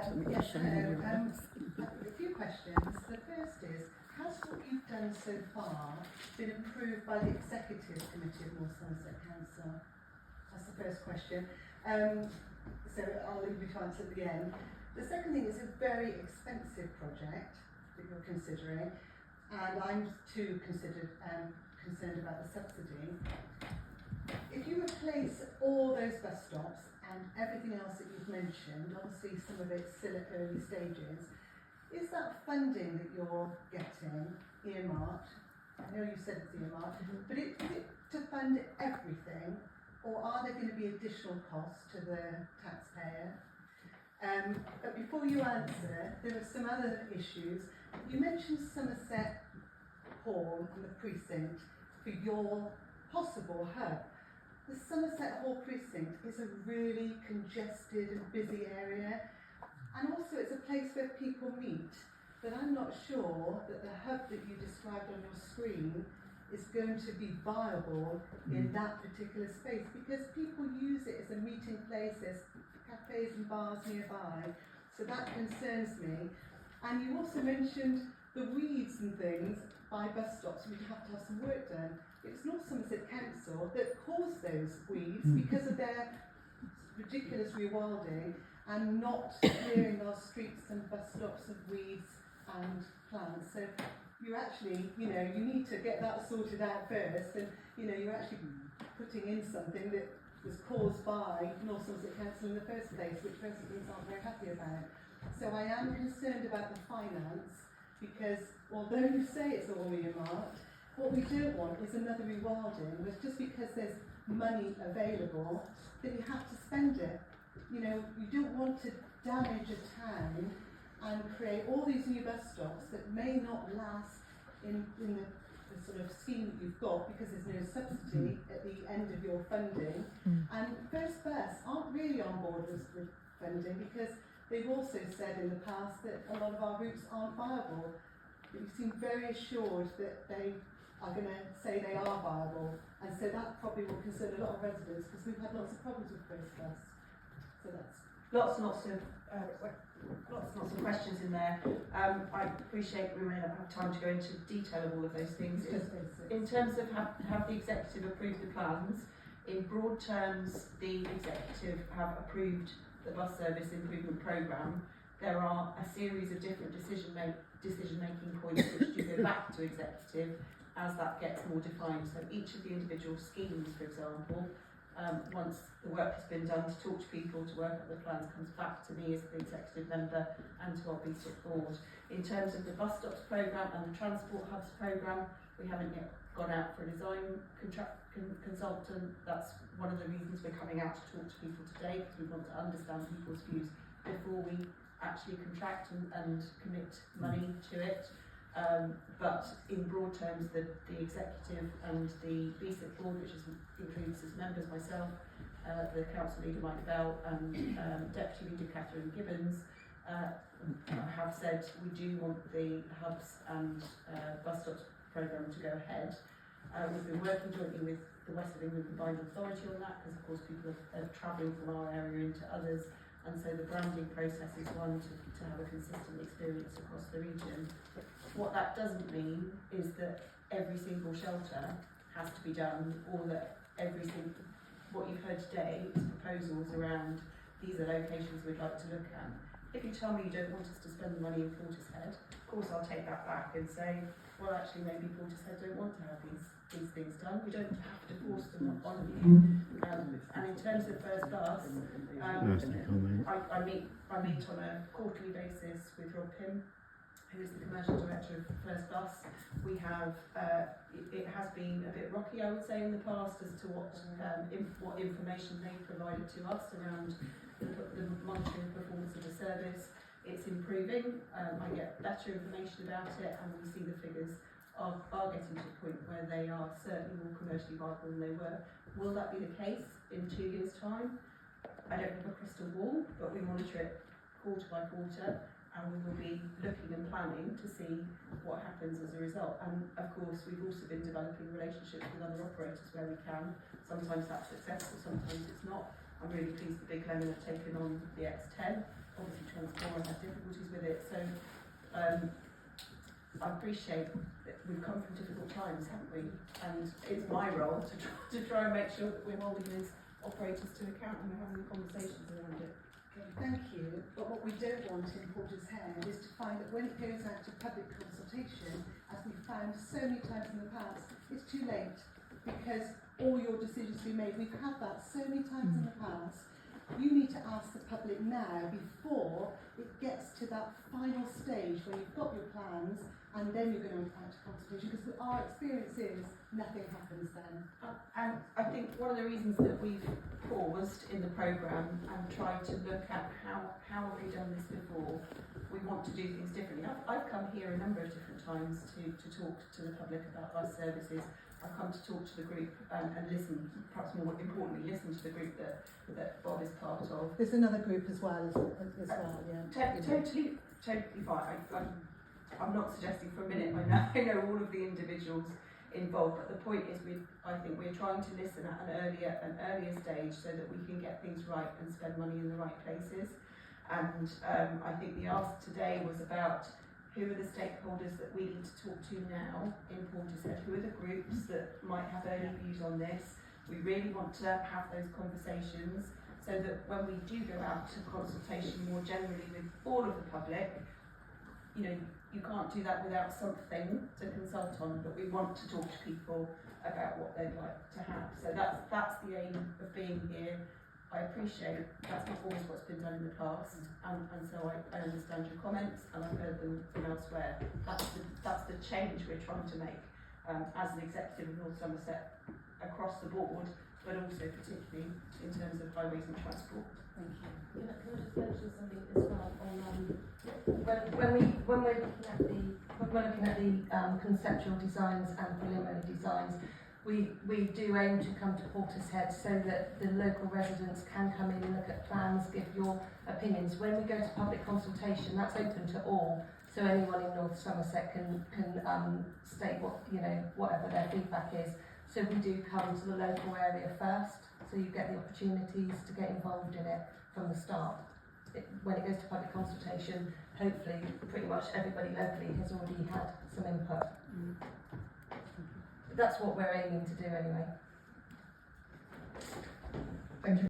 Yes, a few questions. The first is, has what you've done so far been approved by the Executive Committee of North Somerset Council? That's the first question. So I'll leave you to answer at the end. The second thing is a very expensive project that you're considering, and I'm too concerned about the subsidy. If you replace all those bus stops and everything else that you've mentioned, obviously some of it's still at early stages, is that funding that you're getting earmarked? I know you said it's earmarked, but is it to fund everything, or are there going to be additional costs to the taxpayer? But before you answer, there are some other issues. You mentioned Somerset Hall and the precinct for your possible hub. The Somerset Hall precinct is a really congested and busy area, and also it's a place where people meet, but I'm not sure that the hub that you described on your screen is going to be viable in that particular space, because people use it as a meeting place. There's cafes and bars nearby, so that concerns me. And you also mentioned the weeds and things by bus stops, we'd have to have some work done. It's North Somerset Council that caused those weeds because of their ridiculous rewilding and not clearing our streets and bus stops of weeds and plants. So you actually, you need to get that sorted out first, and you're actually putting in something that was caused by North Somerset Council in the first place, which residents aren't very happy about. So I am concerned about the finance, because although you say it's all earmarked, what we don't want is another rewilding, which just because there's money available, that you have to spend it. You don't want to damage a town and create all these new bus stops that may not last in the sort of scheme that you've got, because there's no subsidy at the end of your funding. And First Bus aren't really on board with funding, because they've also said in the past that a lot of our routes aren't viable. But you seem very assured that they are going to say they are viable, and so that probably will concern a lot of residents, because we've had lots of problems with First Bus. So that's lots of questions in there. I appreciate we may not have time to go into detail of all of those things. In terms of have the Executive approved the plans, in broad terms, the Executive have approved the bus service improvement programme. There are a series of different decision-making points which do go back to Executive as that gets more defined. So each of the individual schemes, for example, once the work has been done to talk to people, to work up the plans, comes back to me as the Executive member and to our BSIP board. In terms of the bus stops programme and the transport hubs programme, we haven't yet gone out for a design consultant. That's one of the reasons we're coming out to talk to people today, because we want to understand people's views before we actually contract and commit money to it. But in broad terms, the Executive and the BSIP board, which includes as members myself, the Council Leader Mike Bell and Deputy Leader Catherine Gibbons, have said we do want the hubs and bus stops programme to go ahead. We've been working jointly with the West of England Combined Authority on that, because of course people are travelling from our area into others, and so the branding process is one to have a consistent experience across the region. What that doesn't mean is that every single shelter has to be done, or that what you've heard today is proposals around these are locations we'd like to look at. If you tell me you don't want us to spend the money in Portishead, of course I'll take that back and say, well actually maybe Portishead don't want to have these things done. We don't have to force them on you. And in terms of First Bus, I meet on a quarterly basis with Rob Pym, who is the Commercial Director of First Bus. We have, it has been a bit rocky, I would say, in the past as to what information they provided to us around the monitoring performance of the service. It's improving. I get better information about it, and we see the figures are getting to a point where they are certainly more commercially viable than they were. Will that be the case in 2 years' time? I don't have a crystal ball, but we monitor it quarter by quarter, and we will be looking and planning to see what happens as a result. And of course, we've also been developing relationships with other operators where we can. Sometimes that's successful, sometimes it's not. I'm really pleased that Big Lemon have taken on the X10. obviously Transport had difficulties with it. So I appreciate that we've come from difficult times, haven't we? And it's my role to try and make sure that we're holding those operators to account and we're having the conversations around it. Okay, thank you. But what we don't want in Portishead is to find that when it goes out to public consultation, as we've found so many times in the past, it's too late because all your decisions we made, we've had that so many times in the past. You need to ask the public now before it gets to that final stage where you've got your plans and then you're going to go out to consultation, because our experience is nothing happens then. And I think one of the reasons that we've paused in the programme and tried to look at how have we done this before, we want to do things differently. I've come here a number of different times to talk to the public about our services. I've come to talk to the group and listen, perhaps more importantly, listen to the group that Bob is part of. There's another group as well, yeah. Totally fine. I'm not suggesting for a minute, I know all of the individuals involved, but the point is I think we're trying to listen at an earlier stage so that we can get things right and spend money in the right places. And I think the ask today was about who are the stakeholders that we need to talk to now in Portishead, who are the groups that might have early views on this. We really want to have those conversations so that when we do go out to consultation more generally with all of the public, you know, you can't do that without something to consult on, but we want to talk to people about what they'd like to have. So that's the aim of being here. I appreciate that's not always what's been done in the past, and so I understand your comments and I've heard them from elsewhere. That's the change we're trying to make as an executive of North Somerset across the board, but also particularly in terms of highways and transport. Thank you. Can I just mention something as well on when we're looking at the conceptual designs and preliminary designs, we do aim to come to Portishead so that the local residents can come in and look at plans, give your opinions. When we go to public consultation, that's open to all, so anyone in North Somerset can state what, you know, whatever their feedback is. So we do come to the local area first, so you get the opportunities to get involved in it from the start. When it goes to public consultation, hopefully pretty much everybody locally has already had some input. That's what we're aiming to do anyway. Thank you.